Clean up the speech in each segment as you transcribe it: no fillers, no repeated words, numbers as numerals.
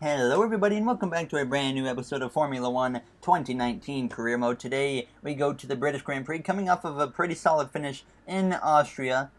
Hello everybody and welcome back to a brand new episode of Formula 1 2019 Career Mode. Today we go to the British Grand Prix, coming off of a pretty solid finish in Austria.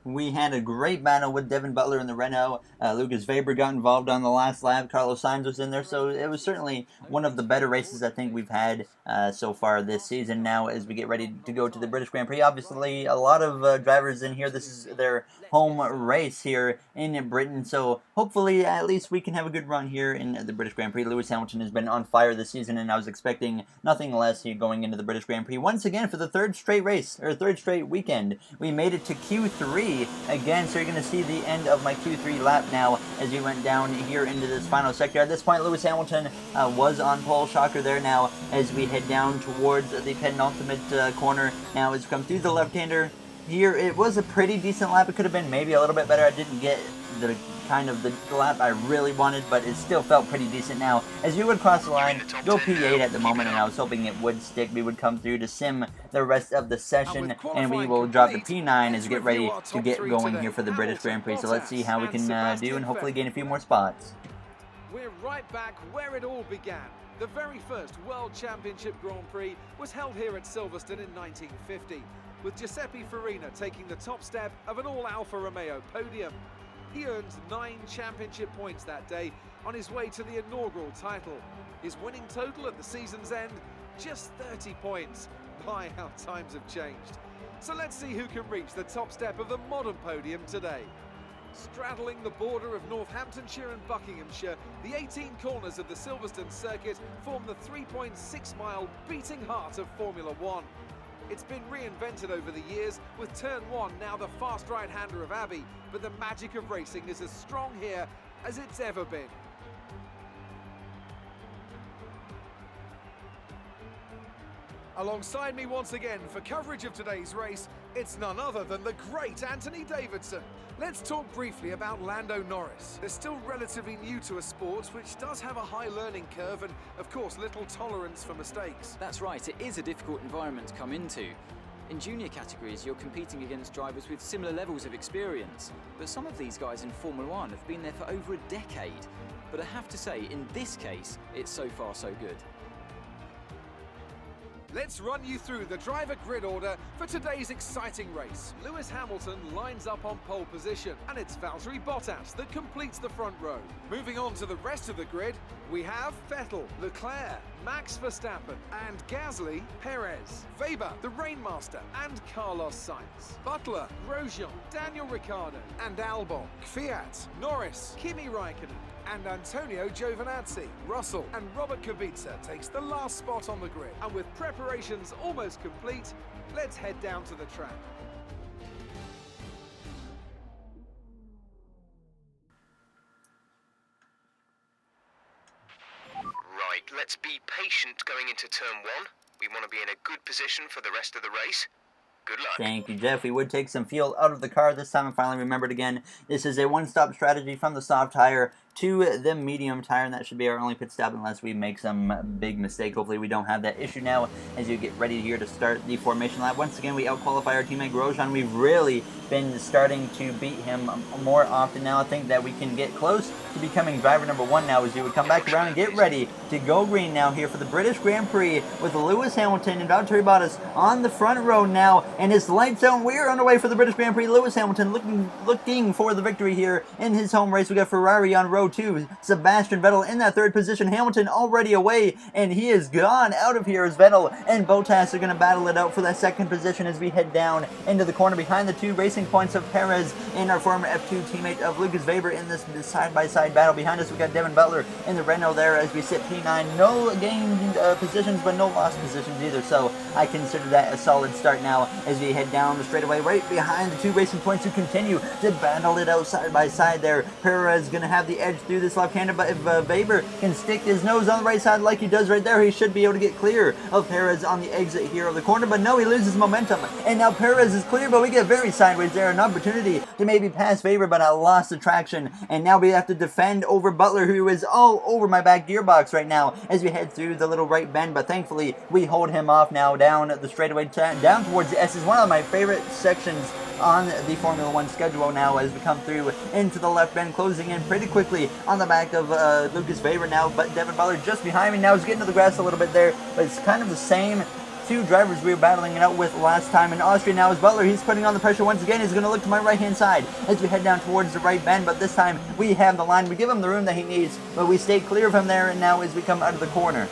We had a great battle with Devin Butler in the Renault. Lucas Weber got involved on the last lap. Carlos Sainz was in there, so it was certainly one of the better races I think we've had so far this season. Now, as we get ready to go to the British Grand Prix, obviously a lot of drivers in here. This is their home race here in Britain, so hopefully at least we can have a good run here in the British Grand Prix. Lewis Hamilton has been on fire this season, and I was expecting nothing less here going into the British Grand Prix. Once again, for the third straight weekend, we made it to Q3 again, so you're going to see the end of my Q3 lap now as we went down here into this final sector. At this point, Lewis Hamilton was on pole, shocker there. Now as we head down towards the penultimate corner, now as we come through the left-hander here, it was a pretty decent lap. It could have been maybe a little bit better. I didn't get the kind of the lap I really wanted, but it still felt pretty decent. Now, as we would cross the line, go P8 at the moment, and I was hoping it would stick. We would come through to sim the rest of the session, and we will drop the P9 as we get ready to get going here for the British Grand Prix. So let's see how we can do and hopefully gain a few more spots. We're right back where it all began. The very first World Championship Grand Prix was held here at Silverstone in 1950, with Giuseppe Farina taking the top step of an all-Alfa Romeo podium. He earned 9 championship points that day on his way to the inaugural title. His winning total at the season's end, just 30 points. My, how times have changed. So let's see who can reach the top step of the modern podium today. Straddling the border of Northamptonshire and Buckinghamshire, the 18 corners of the Silverstone circuit form the 3.6-mile beating heart of Formula 1. It's been reinvented over the years, with Turn 1 now the fast right-hander of Abbey, but the magic of racing is as strong here as it's ever been. Alongside me once again for coverage of today's race, it's none other than the great Anthony Davidson. Let's talk briefly about Lando Norris. They're still relatively new to a sport which does have a high learning curve and, of course, little tolerance for mistakes. That's right, it is a difficult environment to come into. In junior categories, you're competing against drivers with similar levels of experience, but some of these guys in Formula 1 have been there for over a decade. But I have to say, in this case, it's so far so good. Let's run you through the driver grid order for today's exciting race. Lewis Hamilton lines up on pole position, and it's Valtteri Bottas that completes the front row. Moving on to the rest of the grid, we have Vettel, Leclerc, Max Verstappen, and Gasly, Perez, Weber, the Rainmaster, and Carlos Sainz. Butler, Grosjean, Daniel Ricciardo, and Albon, Kvyat, Norris, Kimi Raikkonen, and Antonio Giovinazzi. Russell and Robert Kubica takes the last spot on the grid. And with preparations almost complete, let's head down to the track. Right, let's be patient going into turn 1. We want to be in a good position for the rest of the race. Good luck. Thank you, Jeff. We would take some fuel out of the car this time. I finally remembered again. This is a one-stop strategy from the soft tire to the medium tire, and that should be our only pit stop unless we make some big mistake. Hopefully we don't have that issue now as you get ready here to start the formation lap. Once again, we out-qualify our teammate Grosjean. We've really been starting to beat him more often now. I think that we can get close to becoming driver number 1 now as we would come back around and get ready to go green now here for the British Grand Prix with Lewis Hamilton and Valtteri Bottas on the front row now, and it's lights out. We are on the way for the British Grand Prix. Lewis Hamilton looking for the victory here in his home race. We got Ferrari on row 2. Sebastian Vettel in that 3rd position. Hamilton already away, and he is gone out of here as Vettel and Bottas are going to battle it out for that 2nd position as we head down into the corner behind the 2 racing points of Perez and our former F2 teammate of Lucas Weber in this side-by-side battle. Behind us, we got Devin Butler in the Renault there as we sit P9. No gained positions, but no lost positions either, so I consider that a solid start now as we head down the straightaway right behind the 2 racing points who continue to battle it out side by side there. Perez going to have the edge through this left-hander, but if Weber can stick his nose on the right side like he does right there, he should be able to get clear of Perez on the exit here of the corner, but no, he loses momentum, and now Perez is clear, but we get very sideways there, an opportunity to maybe pass Weber, but I lost the traction, and now we have to defend over Butler, who is all over my back gearbox right now as we head through the little right bend, but thankfully we hold him off now down the straightaway, down towards the S. Is one of my favorite sections on the Formula One schedule now as we come through into the left bend, closing in pretty quickly on the back of Lucas Weber now, but Devin Butler just behind me now is getting to the grass a little bit there, but it's kind of the same two drivers we were battling it out with last time in Austria. Now is Butler, he's putting on the pressure once again. He's going to look to my right hand side as we head down towards the right bend, but this time we have the line. We give him the room that he needs, but we stay clear of him there, and now as we come out of the corner.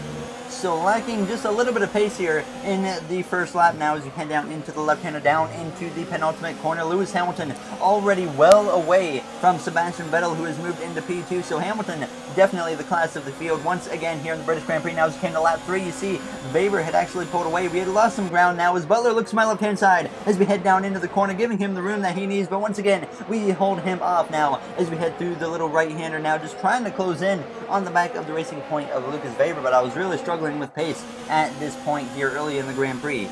So lacking just a little bit of pace here in the first lap now as you head down into the left-hander, down into the penultimate corner. Lewis Hamilton already well away from Sebastian Vettel, who has moved into P2. So Hamilton definitely the class of the field once again here in the British Grand Prix. Now as we came to lap 3, you see Weber had actually pulled away. We had lost some ground now as Butler looks to my left-hand side as we head down into the corner, giving him the room that he needs. But once again, we hold him off now as we head through the little right-hander now, just trying to close in on the back of the Racing Point of Lucas Weber. But I was really struggling with pace at this point here early in the Grand Prix.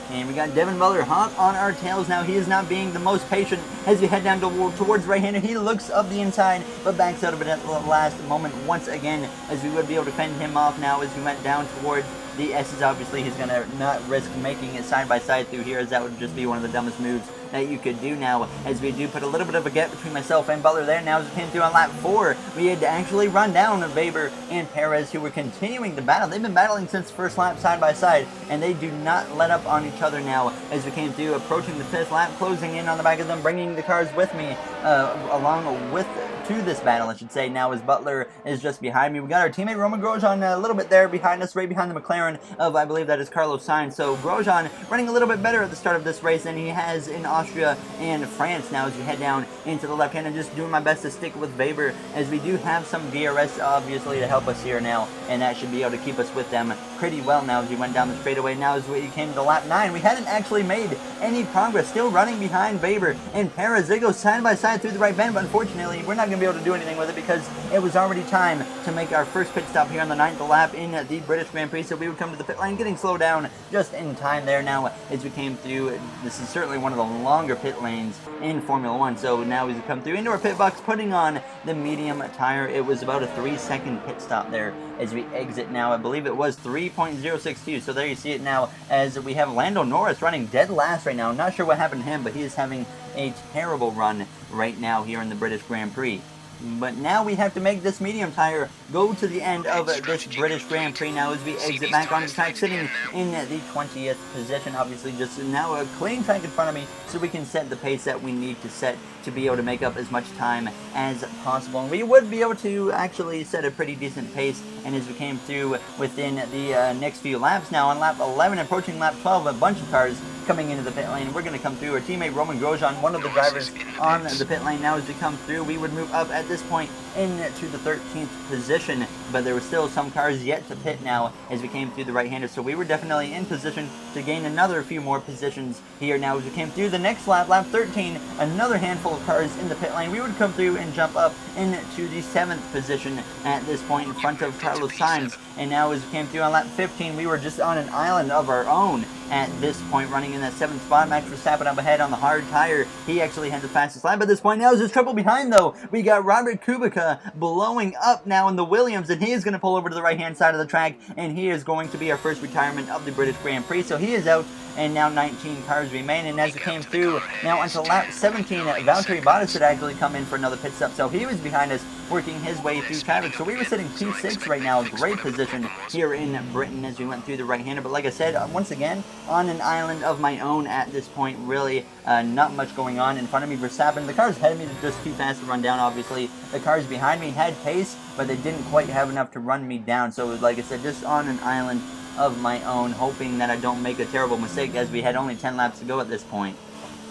And we got Devin Butler hot on our tails now. He is not being the most patient as we head down towards right-hander. He looks up the inside, but backs out of it at the last moment once again, as we would be able to fend him off now as we went down towards the S's. Obviously, he's going to not risk making it side by side through here, as that would just be one of the dumbest moves that you could do now, as we do put a little bit of a gap between myself and Butler there. Now as we came through on lap 4, we had to actually run down Weber and Perez, who were continuing to battle. They've been battling since the first lap side by side, and they do not let up on each other now as we came through, approaching the 5th lap, closing in on the back of them, bringing the cars with me along with to this battle, I should say. Now as Butler is just behind me, we got our teammate Roman Grosjean a little bit there behind us, right behind the McLaren of, I believe that is Carlos Sainz. So Grosjean running a little bit better at the start of this race than he has in Austria and France. Now as we head down into the left hand, and just doing my best to stick with Weber, as we do have some DRS obviously to help us here now, and that should be able to keep us with them pretty well now as we went down the straightaway. Now as we came to lap 9, we hadn't actually made any progress, still running behind Weber and Perez. They go side by side through the right bend, but unfortunately we're not going to be able to do anything with it because it was already time to make our first pit stop here on the 9th lap in the British Grand Prix. So we would come to the pit lane, getting slowed down just in time there now as we came through. This is certainly one of the longer pit lanes in Formula One. So now as we come through into our pit box, putting on the medium tire, it was about a 3-second pit stop there as we exit now. I believe it was 3.062. So there you see it now as we have Lando Norris running dead last right now. I'm not sure what happened to him, but he is having a terrible run right now here in the British Grand Prix. But now we have to make this medium tire go to the end of this British Grand Prix now as we exit back on the track, sitting in the 20th position. Obviously just now a clean track in front of me so we can set the pace that we need to set to be able to make up as much time as possible. And we would be able to actually set a pretty decent pace, and as we came through within the next few laps now, on lap 11, approaching lap 12, a bunch of cars coming into the pit lane. We're going to come through. Our teammate Roman Grosjean, one of the drivers on the pit lane now as we come through. We would move up at this point into the 13th position, but there were still some cars yet to pit now as we came through the right-hander. So we were definitely in position to gain another few more positions here now as we came through the next lap, lap 13, another handful of cars in the pit lane. We would come through and jump up into the 7th position at this point in front of Carlos Sainz. And now as we came through on lap 15, we were just on an island of our own at this point, running in that 7th spot. Max Verstappen up ahead on the hard tire. He actually had the fastest lap at this point. Now as there's trouble behind though, we got Robert Kubica blowing up now in the Williams, and he is going to pull over to the right hand side of the track, and he is going to be our first retirement of the British Grand Prix. So he is out, and now 19 cars remain. And as we came through now onto lap 17, Valtteri Bottas had actually come in for another pit stop, so he was behind us working his way through traffic. So we were sitting P6 right now, great position here in Britain as we went through the right-hander. But like I said, once again, on an island of my own at this point, really not much going on in front of me. Verstappen, the cars ahead of me were just too fast to run down, obviously. The cars behind me had pace, but they didn't quite have enough to run me down. So like I said, just on an island of my own, hoping that I don't make a terrible mistake, as we had only 10 laps to go at this point.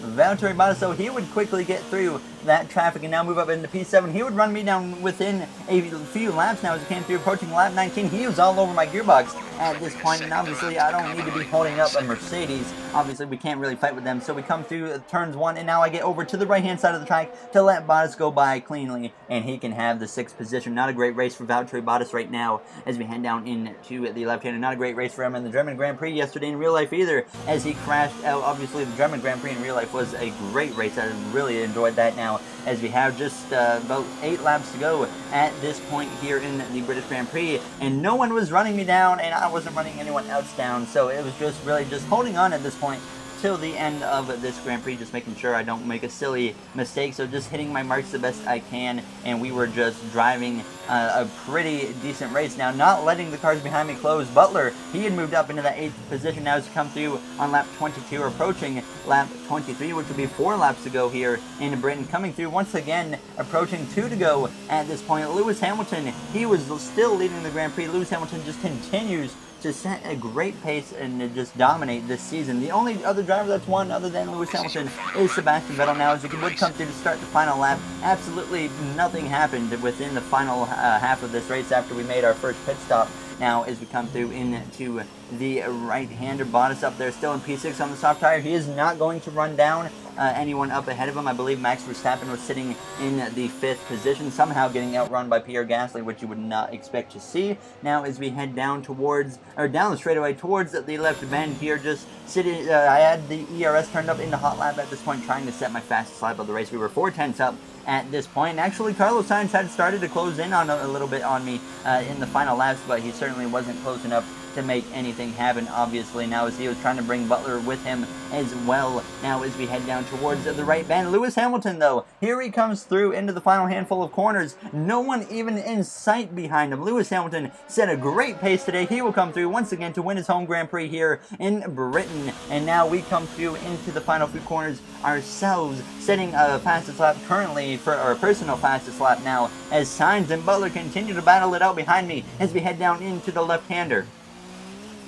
Valtteri Bottas, so he would quickly get through that traffic and now move up into P7. He would run me down within a few laps now as he came through, approaching lap 19. He was all over my gearbox at this point, and obviously I don't need to be holding up a Mercedes. Obviously we can't really fight with them, so we come through turns 1, and now I get over to the right-hand side of the track to let Bottas go by cleanly, and he can have the 6th position. Not a great race for Valtteri Bottas right now as we head down into the left-hander. Not a great race for him in the German Grand Prix yesterday in real life either, as he crashed out. Obviously the German Grand Prix in real life was a great race. I really enjoyed that now, as we have just about 8 laps to go at this point here in the British Grand Prix, and no one was running me down, and I wasn't running anyone else down, so it was just really just holding on at this point until the end of this Grand Prix, just making sure I don't make a silly mistake. So just hitting my marks the best I can, and we were just driving a pretty decent race. Now, not letting the cars behind me close. Butler, he had moved up into that 8th position. Now he's come through on lap 22, approaching lap 23, which will be 4 laps to go here in Britain. Coming through once again, approaching 2 to go at this point. Lewis Hamilton, he was still leading the Grand Prix. Lewis Hamilton just continues to set a great pace and to just dominate this season. The only other driver that's won other than Lewis Hamilton is Sebastian Vettel. Now, as he would come through to start the final lap, absolutely nothing happened within the final half of this race after we made our first pit stop. Now, as we come through into the right-hander, Bottas up there still in P6 on the soft tire. He is not going to run down anyone up ahead of him. I believe Max Verstappen was sitting in the 5th position, somehow getting outrun by Pierre Gasly, which you would not expect to see. Now, as we head down down the straightaway towards the left bend here, just sitting, I had the ERS turned up into hot lap at this point, trying to set my fastest lap of the race. We were 4/10 up at this point. Actually, Carlos Sainz had started to close in on a little bit on me in the final laps, but he certainly wasn't close enough to make anything happen, obviously. Now, as he was trying to bring Butler with him as well. Now, as we head down towards the right bend, Lewis Hamilton, though, here he comes through into the final handful of corners. No one even in sight behind him. Lewis Hamilton set a great pace today. He will come through once again to win his home Grand Prix here in Britain. And now we come through into the final few corners ourselves, setting a fastest lap currently for our personal fastest lap now, as Sainz and Butler continue to battle it out behind me as we head down into the left-hander.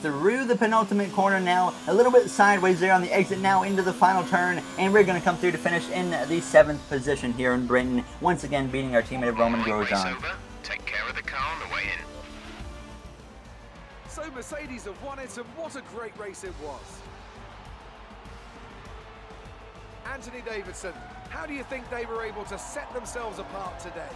Through the penultimate corner now, a little bit sideways there on the exit now into the final turn, and we're going to come through to finish in the 7th position here in Britain, once again beating our teammate Roman Grosjean. Take care of the car on the way in. So Mercedes have won it, and what a great race it was. Anthony Davidson, how do you think they were able to set themselves apart today?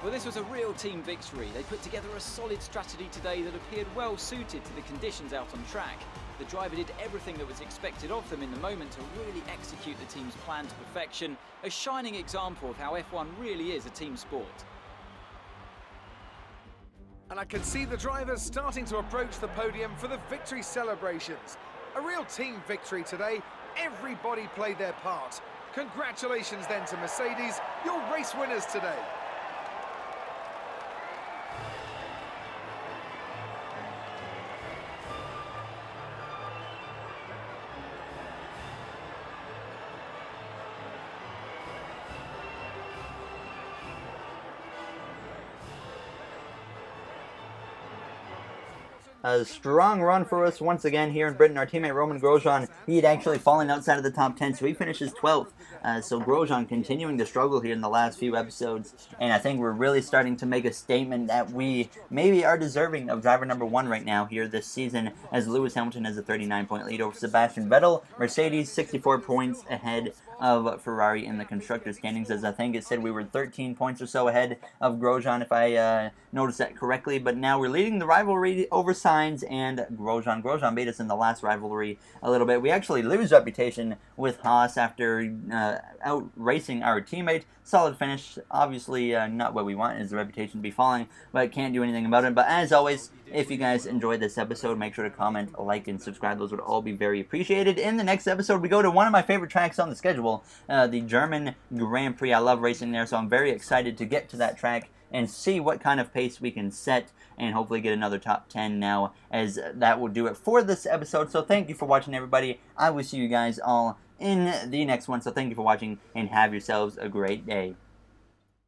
Well, this was a real team victory. They put together a solid strategy today that appeared well suited to the conditions out on track. The driver did everything that was expected of them in the moment to really execute the team's plan to perfection, a shining example of how F1 really is a team sport. And I can see the drivers starting to approach the podium for the victory celebrations. A real team victory today. Everybody played their part. Congratulations then to Mercedes, your race winners today. A strong run for us once again here in Britain. Our teammate Roman Grosjean, he had actually fallen outside of the top 10, so he finishes 12th. So Grosjean continuing to struggle here in the last few episodes, and I think we're really starting to make a statement that we maybe are deserving of driver number 1 right now here this season, as Lewis Hamilton has a 39-point lead over Sebastian Vettel. Mercedes 64 points ahead of Ferrari in the constructors standings, as I think it said we were 13 points or so ahead of Grosjean, if I noticed that correctly. But now we're leading the rivalry over Sainz and Grosjean. Grosjean beat us in the last rivalry a little bit. We actually lose reputation with Haas after out racing our teammate. Solid finish. Obviously not what we want is the reputation to be falling, but can't do anything about it. But as always, if you guys enjoyed this episode, make sure to comment, like, and subscribe. Those would all be very appreciated. In the next episode, we go to one of my favorite tracks on the schedule, the German Grand Prix. I love racing there, so I'm very excited to get to that track and see what kind of pace we can set and hopefully get another top 10 now, as that will do it for this episode. So thank you for watching, everybody. I will see you guys all in the next one. So thank you for watching and have yourselves a great day.